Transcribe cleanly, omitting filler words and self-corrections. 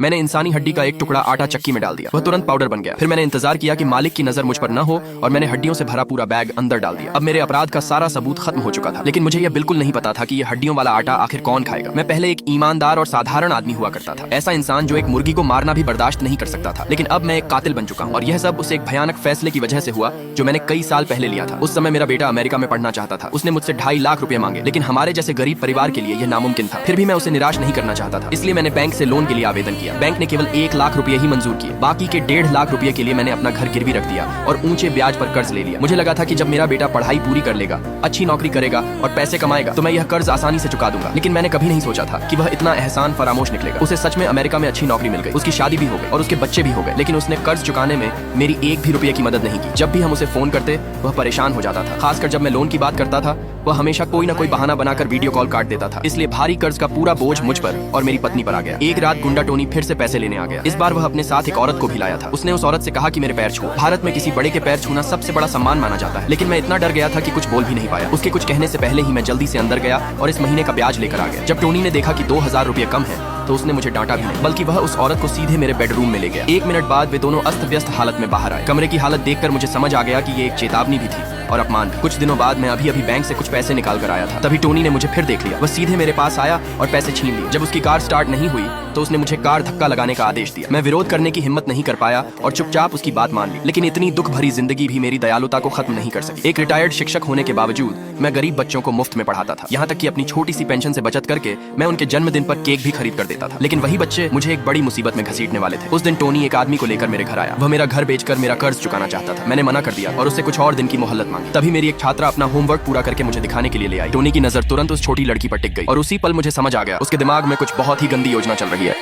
मैंने इंसानी हड्डी का एक टुकड़ा आटा चक्की में डाल दिया, वह तुरंत पाउडर बन गया। फिर मैंने इंतजार किया कि मालिक की नजर मुझ पर न हो और मैंने हड्डियों से भरा पूरा बैग अंदर डाल दिया। अब मेरे अपराध का सारा सबूत खत्म हो चुका था, लेकिन मुझे यह बिल्कुल नहीं पता था कि यह हड्डियों वाला आटा आखिर कौन खाएगा। मैं पहले एक ईमानदार और साधारण आदमी हुआ करता था, ऐसा इंसान जो एक मुर्गी को मारना भी बर्दाश्त नहीं कर सकता था। लेकिन अब मैं एक कातिल बन चुका हूँ और यह सब उस एक भयानक फैसले की वजह से हुआ जो मैंने कई साल पहले लिया था। उस समय मेरा बेटा अमेरिका में पढ़ना चाहता था। उसने मुझसे 2.5 लाख रुपए मांगे, लेकिन हमारे जैसे गरीब परिवार के लिए यह नामुमकिन था। फिर भी मैं उसे निराश नहीं करना चाहता था, इसलिए मैंने बैंक से लोन के लिए आवेदन किया। बैंक ने केवल 1 लाख रुपए ही मंजूर किए, बाकी के 1.5 लाख रुपए के लिए मैंने अपना घर गिरवी रख दिया और ऊंचे ब्याज पर कर्ज ले लिया। मुझे लगा था कि जब मेरा बेटा पढ़ाई पूरी कर लेगा, अच्छी नौकरी करेगा और पैसे कमाएगा तो मैं यह कर्ज आसानी से चुका दूंगा। लेकिन मैंने कभी नहीं सोचा था कि वह इतना एहसान फरामोश निकलेगा। उसे सच में अमेरिका में अच्छी नौकरी मिल गई, उसकी शादी भी हो गई और उसके बच्चे भी हो गए, लेकिन उसने कर्ज चुकाने में मेरी एक भी रुपये की मदद नहीं की। जब भी हम उसे फोन करते वह परेशान हो जाता था, खासकर जब मैं लोन की बात करता था। वह हमेशा कोई ना कोई बहाना बनाकर वीडियो कॉल काट देता था, इसलिए भारी कर्ज का पूरा बोझ मुझ पर और मेरी पत्नी पर आ गया। एक रात गुंडा टोनी फिर से पैसे लेने आ गया। इस बार वह अपने साथ एक औरत को भी लाया था। उसने उस औरत से कहा कि मेरे पैर छुओ। भारत में किसी बड़े के पैर छूना सबसे बड़ा सम्मान माना जाता है, लेकिन मैं इतना डर गया था कि कुछ बोल भी नहीं पाया। उसके कुछ कहने से पहले ही मैं जल्दी से अंदर गया और इस महीने का ब्याज लेकर आ गया। जब टोनी ने देखा कि 2000 रुपये कम है तो उसने मुझे डांटा भी नहीं, बल्कि वह उस औरत को सीधे मेरे बेडरूम में ले गया। 1 मिनट बाद वे दोनों अस्त व्यस्त हालत में बाहर आए। कमरे की हालत देखकर मुझे समझ आ गया कि ये एक चेतावनी भी थी और अपमान भी। कुछ दिनों बाद मैं अभी बैंक से कुछ पैसे निकाल कर आया था, तभी टोनी ने मुझे फिर देख लिया। वह सीधे मेरे पास आया और पैसे छीन लिए। जब उसकी कार स्टार्ट नहीं हुई तो उसने मुझे कार धक्का लगाने का आदेश दिया। मैं विरोध करने की हिम्मत नहीं कर पाया और चुपचाप उसकी बात मान ली। लेकिन इतनी दुख भरी जिंदगी भी मेरी दयालुता को खत्म नहीं कर सकी। एक रिटायर्ड शिक्षक होने के बावजूद मैं गरीब बच्चों को मुफ्त में पढ़ाता था, यहाँ तक कि अपनी छोटी सी पेंशन से बचत करके मैं उनके जन्मदिन पर केक भी खरीद कर देता था। लेकिन वही बच्चे मुझे एक बड़ी मुसीबत में घसीटने वाले थे। उस दिन टोनी एक आदमी को लेकर मेरे घर आया। वह मेरा घर बेचकर मेरा कर्ज चुकाना चाहता था। मैंने मना कर दिया और उससे कुछ और दिन की मोहलत मांगी। तभी मेरी एक छात्रा अपना होमवर्क पूरा करके मुझे दिखाने के लिए ले आई। टोनी की नजर तुरंत उस छोटी लड़की पर टिक गई और उसी पल मुझे समझ आ गया उसके दिमाग में कुछ बहुत ही गंदी योजना चल रही है।